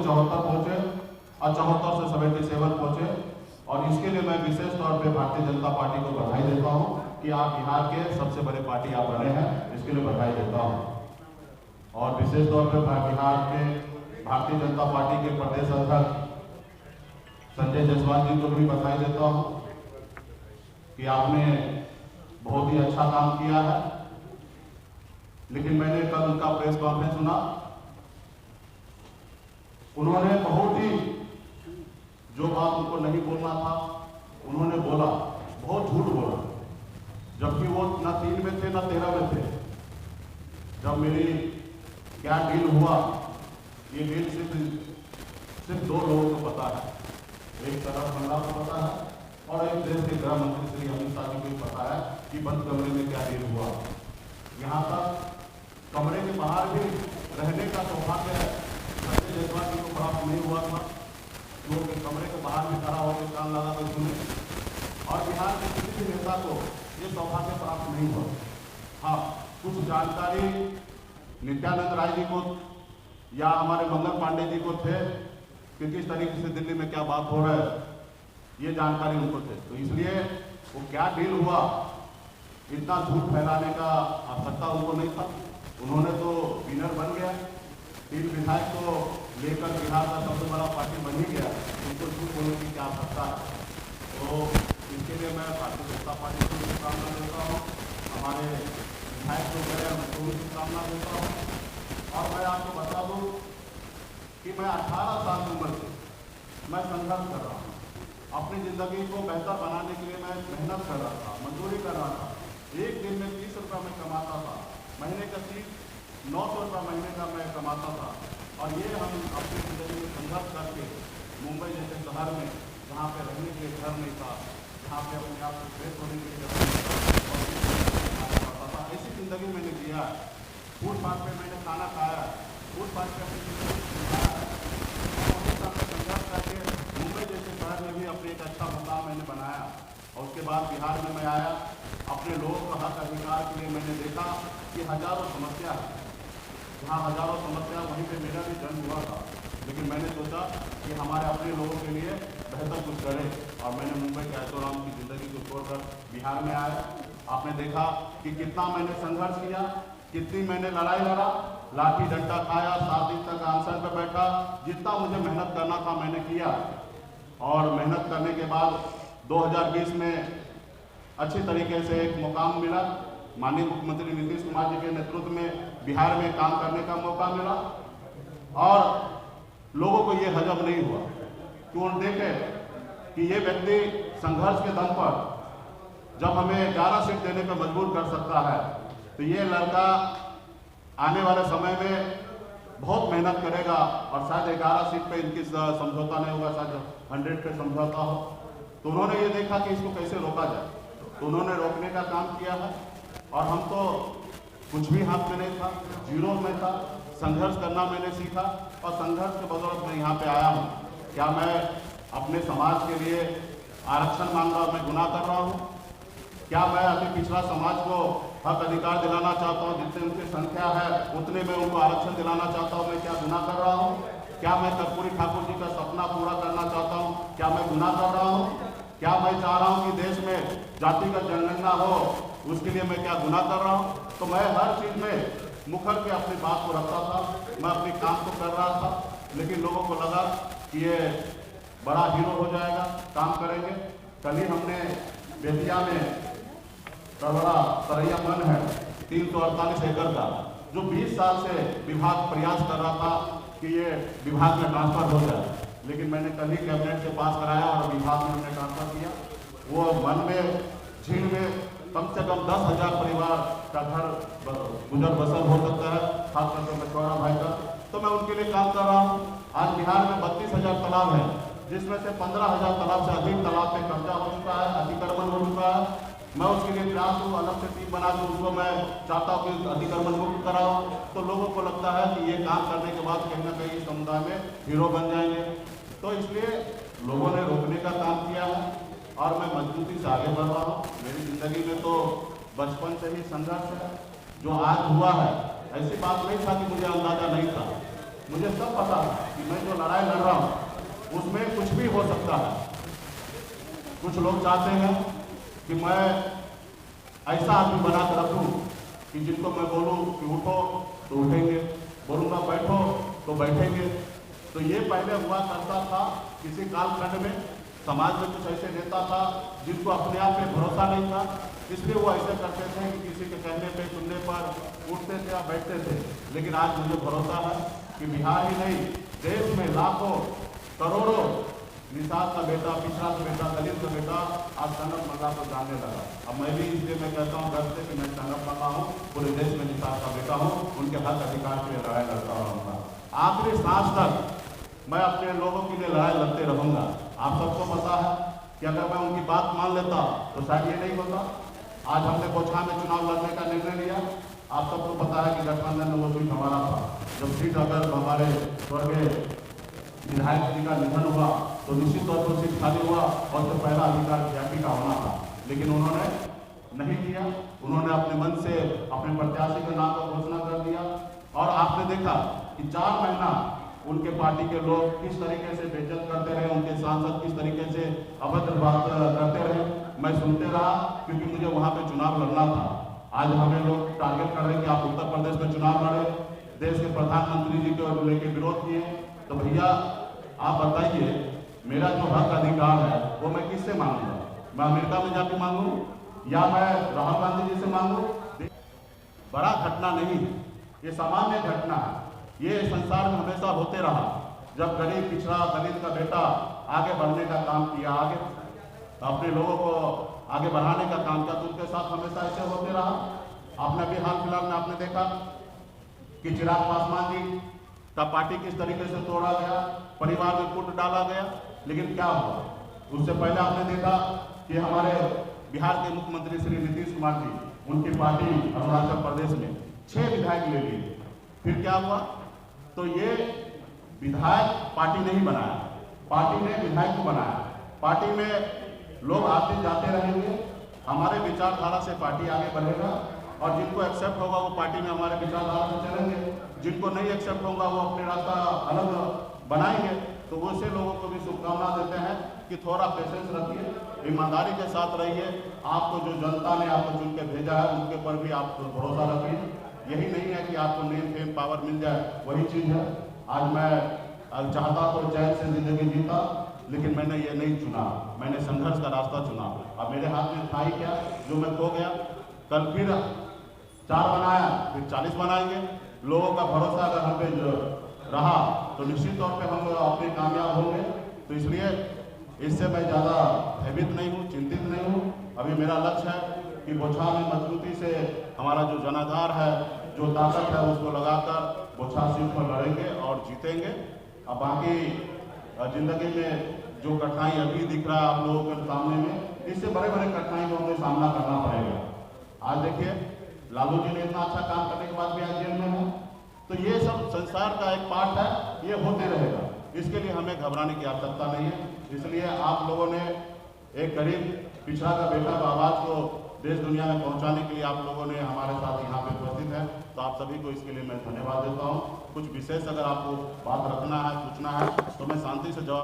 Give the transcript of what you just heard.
74 पहुंचे और 74 से 77 पहुंचे। और इसके लिए मैं विशेष तौर पे भारतीय जनता पार्टी को बधाई देता हूं कि आप बिहार के सबसे बड़े पार्टी आप बने हैं, इसके लिए बधाई देता हूं। और विशेष तौर पे बिहार के भारतीय जनता पार्टी के प्रदेश अध्यक्ष संजय जायसवाल जी को भी बधाई देता हूं कि आपने बहुत ही अच्छा काम किया है। लेकिन मैंने कल उनका प्रेस कॉन्फ्रेंस सुना, उन्होंने बहुत ही जो बात उनको नहीं बोलना था उन्होंने बोला, बहुत झूठ बोला, जबकि वो ना 3 में थे ना 13 में थे। जब मेरी क्या डील हुआ, ये डील सिर्फ 2 लोगों को पता है, एक तरफ हमरा को पता है और एक देश के गृह मंत्री श्री अमित शाह जी को पता है कि बंद कमरे में क्या डील हुआ। यहाँ तक कमरे के बाहर भी रहने का सौभाग्य है संजय जायसवाल जी को प्राप्त नहीं हुआ था, जो कि कमरे के बाहर भी खड़ा होकर कान लगा कर सुने। और बिहार के किसी भी नेता को ये सौभाग्य प्राप्त नहीं हुआ। हाँ, कुछ जानकारी नित्यानंद राय जी को या हमारे मंगल पांडे जी को थे कि किस तरीके से दिल्ली में क्या बात हो रहा है, ये जानकारी उनको थे। तो इसलिए वो क्या डील हुआ, इतना झूठ फैलाने का आवश्यकता उनको नहीं था। उन्होंने तो विनर बन गया, 3 विधायक को लेकर बिहार का सबसे बड़ा पार्टी बन ही गया, उनको झूठ बोलने की क्या आवश्यकता है। तो इसके लिए मैं भारतीय जनता पार्टी को भी शुभकामना देता हूँ, हमारे विधायक जो गए उनको भी शुभकामना देता हूँ। और मैं आपको बता दूँ कि मैं 18 साल की उम्र से मैं संघर्ष कर रहा हूँ, अपनी ज़िंदगी को बेहतर बनाने के लिए मैं मेहनत कर रहा था, मजदूरी कर रहा था। एक दिन में 30 रुपये में कमाता था, महीने का 900 रुपये महीने का मैं कमाता था। और ये हम अपनी ज़िंदगी में संघर्ष करके मुंबई जैसे शहर में जहाँ पे रहने के लिए घर नहीं था, जहाँ पे अपने आप को फ्रेश होने के लिए जगह नहीं था, ऐसी ज़िंदगी मैंने जिया। फुटपाथ पे मैंने खाना खाया, फुटपाथ पे अपनी संघर्ष करके मुंबई जैसे शहर में भी अपने एक अच्छा मुकाम मैंने बनाया। और उसके बाद बिहार में मैं आया, अपने लोगों का हक अधिकार के लिए मैंने देखा कि हजारों समस्या है, जहाँ हजारों समस्या वहीं पे मेरा भी जन्म हुआ था। लेकिन मैंने सोचा कि हमारे अपने लोगों के लिए बेहतर कुछ करें, और मैंने मुंबई के ऐशोआराम की ज़िंदगी को छोड़कर बिहार में आया। आपने देखा कि कितना मैंने संघर्ष किया, कितनी मैंने लड़ाई लड़ा, लाठी डंडा खाया, 7 दिन तक अनशन पर बैठा। जितना मुझे मेहनत करना था मैंने किया, और मेहनत करने के बाद 2020 में अच्छी तरीके से एक मुकाम मिला। माननीय मुख्यमंत्री नीतीश कुमार जी के नेतृत्व में बिहार में काम करने का मौका मिला। और लोगों को ये हजम नहीं हुआ कि वो देखे कि ये व्यक्ति संघर्ष के दम पर जब हमें 11 सीट देने पर मजबूर कर सकता है, तो ये लड़का आने वाले समय में बहुत मेहनत करेगा और शायद 11 सीट पे इनकी समझौता नहीं होगा, शायद 100 पे समझौता हो। तो उन्होंने ये देखा कि इसको कैसे रोका जाए, तो उन्होंने रोकने का काम किया है। और हम तो कुछ भी हाथ में नहीं था, जीरो में था, संघर्ष करना मैंने सीखा और संघर्ष के बदौलत मैं यहाँ पे आया हूँ। क्या मैं अपने समाज के लिए आरक्षण मांग रहा हूँ, मैं गुनाह कर रहा हूँ? क्या मैं अति पिछड़ा समाज को हक अधिकार दिलाना चाहता हूँ, जितने उनकी संख्या है उतने में उनको आरक्षण दिलाना चाहता हूँ, मैं क्या गुनाह कर रहा हूँ? क्या मैं कर्पूरी ठाकुर जी का सपना पूरा करना चाहता हूँ, क्या मैं गुनाह कर रहा हूँ? क्या मैं चाह रहा हूँ कि देश में जातिगत जनगणना हो, उसके लिए मैं क्या गुनाह कर रहा हूँ? तो मैं हर चीज़ में मुखर के अपनी बात को रखता था, मैं अपने काम को कर रहा था। लेकिन लोगों को लगा कि ये बड़ा हीरो हो जाएगा, काम करेंगे। कल ही हमने बेतिया में बड़ा तरैया वन है 348 एकड़ का, जो 20 साल से विभाग प्रयास कर रहा था कि ये विभाग में ट्रांसफर हो जाए, लेकिन मैंने कल ही कैबिनेट से पास कराया और विभाग में हमने ट्रांसफर किया। वो वन में झील में कम से कम 10,000 परिवार का घर गुजर बसर हो सकता है, खास करके मछुआरा भाई का। तो मैं उनके लिए काम कर रहा हूँ। आज बिहार में 32,000 तालाब है, जिसमें से 15,000 तालाब से अधिक तालाब पे कब्जा हो चुका है, अतिक्रमण हो चुका है। मैं उसके लिए प्रयास हूँ, अलग से टीम बना के उसको मैं चाहता हूँ कि अतिक्रमण मुक्त कराऊँ। तो लोगों को लगता है कि ये काम करने के बाद कहीं ना कहीं समुदाय में हीरो बन जाएंगे। तो इसलिए लोगों ने रोकने का काम किया है और मैं मजबूती से आगे बढ़ रहा हूँ। मेरी ज़िंदगी में तो बचपन से ही संघर्ष है। जो आज हुआ है, ऐसी बात नहीं था कि मुझे अंदाज़ा नहीं था, मुझे सब पता था कि मैं जो लड़ाई कुछ लोग चाहते हैं कि मैं ऐसा आदमी बना कर रखूँ कि जिनको मैं बोलूँ कि उठो तो उठेंगे, बोलूँगा बैठो तो बैठेंगे। तो ये पहले हुआ करता था किसी कालखंड में, समाज में कुछ ऐसे नेता था जिनको अपने आप पे भरोसा नहीं था, इसलिए वो ऐसे करते थे कि किसी के कहने पे सुनने पर उठते थे या बैठते थे। लेकिन आज मुझे भरोसा है कि बिहार ही नहीं, देश में लाखों करोड़ों निषाद का बेटा, पिछड़ा का बेटा, दलित का बेटा आज स्टैंड अप मल्ला को जानने लगा। अब मैं भी इसलिए मैं कहता हूँ गर्व से कि मैं स्टैंड अप मल्ला हूँ, पूरे देश में निषाद का बेटा हूँ, उनके हक अधिकार के लिए लड़ाई लड़ता रहूँगा। आखिरी सांस तक मैं अपने लोगों के लिए लड़ाई लड़ते रहूँगा। आप सबको पता है कि अगर मैं उनकी बात मान लेता तो शायद ये नहीं होता। आज हमने बोचहा में चुनाव लड़ने का निर्णय लिया। आप सबको पता है कि गठबंधन में वो सीट हमारा था। जब सीट अगर हमारे स्वर्गीय विधायक जी का निधन हुआ तो निश्चित तौर पर सीट खाली हुआ और तो पहला अधिकार बीजेपी का होना था, लेकिन उन्होंने नहीं किया। उन्होंने अपने मन से अपने प्रत्याशी के नाम का घोषणा कर दिया और आपने देखा कि 4 महीना उनके पार्टी के लोग किस तरीके से बेइज्जत करते रहे, उनके सांसद किस तरीके से अभद्र बात करते रहे। मैं सुनते रहा क्योंकि मुझे वहाँ पे चुनाव लड़ना था। आज हमें लोग टारगेट कर रहे हैं कि आप उत्तर प्रदेश में चुनाव लड़े, देश के प्रधानमंत्री जी को लेकर विरोध किए। तो भैया आप बताइए, मेरा जो हक अधिकार है वो मैं किससे मांगूंगा? मैं अमेरिका में जाके मांगू या मैं राहुल गांधी जी से मांगू? बड़ा घटना नहीं, ये सामान्य घटना है। ये संसार में हमेशा होते रहा। जब गरीब, पिछड़ा, दलित का बेटा आगे बढ़ने का काम किया, आगे अपने लोगों को आगे बढ़ाने का काम किया, तो उनके साथ हमेशा ऐसे होते रहा। आपने अभी हाल फिलहाल में आपने देखा कि चिराग पासवान जी का पार्टी किस तरीके से तोड़ा गया, परिवार में कूट डाला गया। लेकिन क्या हुआ? उससे पहले आपने देखा कि हमारे बिहार के मुख्यमंत्री श्री नीतीश कुमार जी, उनकी पार्टी अरुणाचल प्रदेश में 6 विधायक ले लिए। फिर क्या हुआ? तो ये विधायक पार्टी नहीं बनाया, पार्टी ने विधायक को बनाया। पार्टी में लोग आते जाते रहेंगे, हमारे विचारधारा से पार्टी आगे बढ़ेगा और जिनको एक्सेप्ट होगा वो पार्टी में हमारे विचारधारा से चलेंगे, जिनको नहीं एक्सेप्ट होगा वो अपने रास्ता अलग बनाएंगे। तो वैसे लोगों को भी शुभकामना देते हैं कि थोड़ा पेशेंस रखिए, ईमानदारी के साथ रहिए। आपको जो जनता ने आपको चुन के भेजा है उनके पर भी आप भरोसा रखिए। यही नहीं है कि आपको नेम फेम पावर मिल जाए, वही चीज़ है। आज मैं चाहता तो चैन से जिंदगी जीता, लेकिन मैंने ये नहीं चुना, मैंने संघर्ष का रास्ता चुना। अब मेरे हाथ में था ही क्या जो मैं खो गया। कल फिर 4 बनाया, फिर 40 बनाएंगे। लोगों का भरोसा अगर हम पे रहा तो निश्चित तौर पे हम अपने कामयाब होंगे। तो इसलिए इससे मैं ज़्यादा भयभीत नहीं हूँ, चिंतित नहीं हूँ। अभी मेरा लक्ष्य है कि बोचहा में मजबूती से हमारा जो जनाधार है, जो ताकत है, उसको लगाकर बोचहा सीट पर लड़ेंगे और जीतेंगे। अब बाकी जिंदगी में जो कठिनाई अभी दिख रहा है आप लोगों के सामने में, इससे बड़े बड़े कठिनाई को हमें सामना करना पड़ेगा। आज देखिए, लालू जी ने इतना अच्छा काम करने के बाद भी आज जेल में है। तो ये सब संसार का एक पार्ट है, ये होते रहेगा। इसके लिए हमें घबराने की आवश्यकता नहीं है। इसलिए आप लोगों ने एक गरीब पिछड़ा का बेटा का आवाज़ को देश दुनिया में पहुंचाने के लिए आप लोगों ने हमारे साथ यहाँ पे उपस्थित है। तो आप सभी को इसके लिए मैं धन्यवाद देता हूँ। कुछ विशेष अगर आपको बात रखना है, पूछना है, तो मैं शांति से जवाब